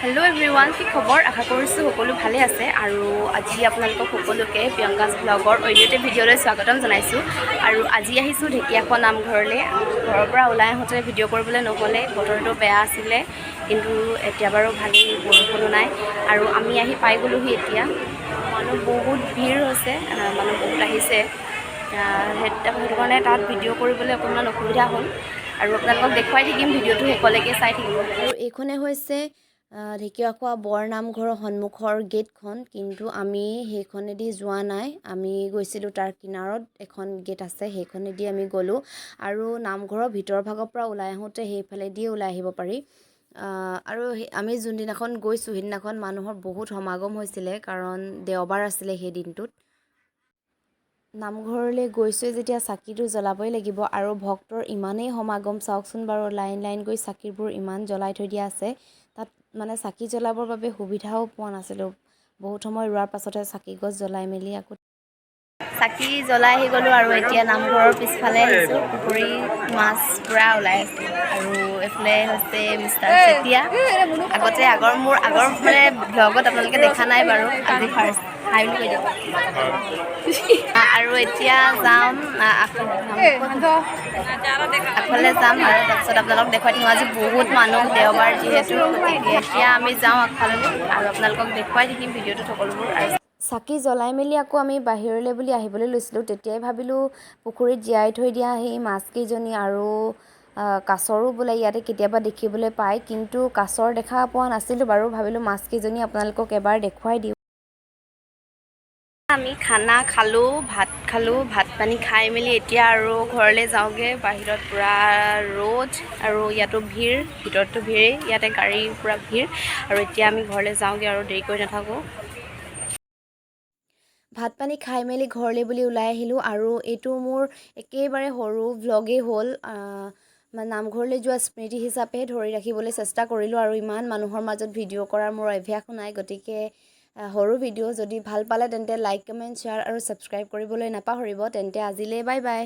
Hello' everyone, কি খবৰ? আশা কৰিছোঁ সকলো ভালে আছে। আৰু আজি আপোনালোকক সকলোকে প্ৰিয়ংকাজ ব্লগৰ অন্য এটা ভিডিঅ'লৈ স্বাগতম জনাইছোঁ। আৰু আজি আহিছোঁ ঢেকীয়াখোৱা নামঘৰলৈ। ঘৰৰ পৰা ওলাই আহোঁতে ভিডিঅ' কৰিবলৈ নহ'লে, বতৰটো বেয়া আছিলে, কিন্তু এতিয়া বাৰু ভালেই, বৰষুণো নাই। আৰু আমি আহি পাই গ'লোহি এতিয়া। মানুহ বহুত ভিৰ হৈছে, মানুহ বহুত আহিছে। সেইটো কাৰণে তাত ভিডিঅ' কৰিবলৈ অকণমান অসুবিধা হ'ল। আৰু আপোনালোকক দেখুৱাই থাকিম, ভিডিঅ'টো শেষলৈকে চাই থাকিব। আৰু এইখনে হৈছে ঢেকীয়াখোৱা বৰ নামঘৰৰ সন্মুখৰ গেটখন, কিন্তু আমি সেইখনেদি যোৱা নাই। আমি গৈছিলোঁ তাৰ কিনাৰত এখন গেট আছে, সেইখনেদি আমি গ'লোঁ। আৰু নামঘৰৰ ভিতৰ ভাগৰ পৰা ওলাই আহোঁতে সেইফালেদিয়ে ওলাই আহিব পাৰি। আৰু আমি যোনদিনাখন গৈছোঁ সেইদিনাখন মানুহৰ বহুত সমাগম হৈছিলে, কাৰণ দেওবাৰ আছিলে সেই দিনটোত। নামঘৰলৈ গৈছোঁ যেতিয়া চাকিটো জ্বলাবই লাগিব। আৰু ভক্তৰ ইমানেই সমাগম, চাওকচোন বাৰু, লাইন লাইন গৈ চাকিবোৰ ইমান জ্বলাই থৈ দিয়া আছে। তাত মানে চাকি জ্বলাবৰ বাবে সুবিধাও পোৱা নাছিলোঁ। বহুত সময় ৰোৱাৰ পাছতহে চাকি গছ জ্বলাই মেলি আকৌ চাকি জ্বলাই আহি গ'লোঁ। আৰু এতিয়া নামঘৰৰ পিছফালে আহিছোঁ। পুখুৰীত মাছ পূৰা ওলাই আছে। আৰু এইফালে হৈছে মিষ্টাৰ চেতিয়া। মোৰ আগৰ মানে ভ্লগত আপোনালোকে দেখা নাই বাৰু, আজি ফাৰ্ষ্ট হাই বুলি কৈ দিয়ক। আৰু এতিয়া যাম আগফালে যাম, আৰু তাৰপিছত আপোনালোকক দেখুৱাই থাকিম। আজি বহুত মানুহ, দেওবাৰ যিহেতু, গতিকে এতিয়া আমি যাওঁ আগফাললৈ আৰু আপোনালোকক দেখুৱাই থাকিম ভিডিঅ'টোত সকলোবোৰ। আৰু চাকি জ্বলাই মেলি আকৌ আমি বাহিৰলৈ বুলি আহিবলৈ লৈছিলোঁ, তেতিয়াই ভাবিলোঁ পুখুৰীত জীয়াই থৈ দিয়া সেই মাছকেইজনী আৰু কাছৰো বোলে ইয়াতে কেতিয়াবা দেখিবলৈ পায়, কিন্তু কাছৰ দেখা পোৱা নাছিলোঁ বাৰু। ভাবিলোঁ মাছকেইজনী আপোনালোকক এবাৰ দেখুৱাই দিওঁ। আমি খানা খালোঁ, ভাত পানী খাই মেলি এতিয়া আৰু ঘৰলৈ যাওঁগৈ। বাহিৰত পূৰা ৰ'দ আৰু ইয়াতো ভিৰ, ভিতৰততো ভিৰেই, ইয়াতে গাড়ী পূৰা ভিৰ। আৰু এতিয়া আমি ঘৰলৈ যাওঁগৈ আৰু দেৰি কৰি নাথাকোঁ। ভাত পানী খাই মেলি ঘৰলৈ বুলি ওলাই আহিলোঁ। আৰু এইটো মোৰ একেবাৰে সৰু ভ্লগেই হ'ল। নামঘৰলৈ যোৱা স্মৃতি হিচাপে ধৰি ৰাখিবলৈ চেষ্টা কৰিলোঁ। আৰু ইমান মানুহৰ মাজত ভিডিঅ' কৰাৰ মোৰ অভ্যাসো নাই, গতিকে সৰু ভিডিঅ'। যদি ভাল পালে তেন্তে লাইক, কমেণ্ট, শ্বেয়াৰ আৰু ছাবস্ক্ৰাইব কৰিবলৈ নাপাহৰিব। তেন্তে আজিলৈ বাই বাই।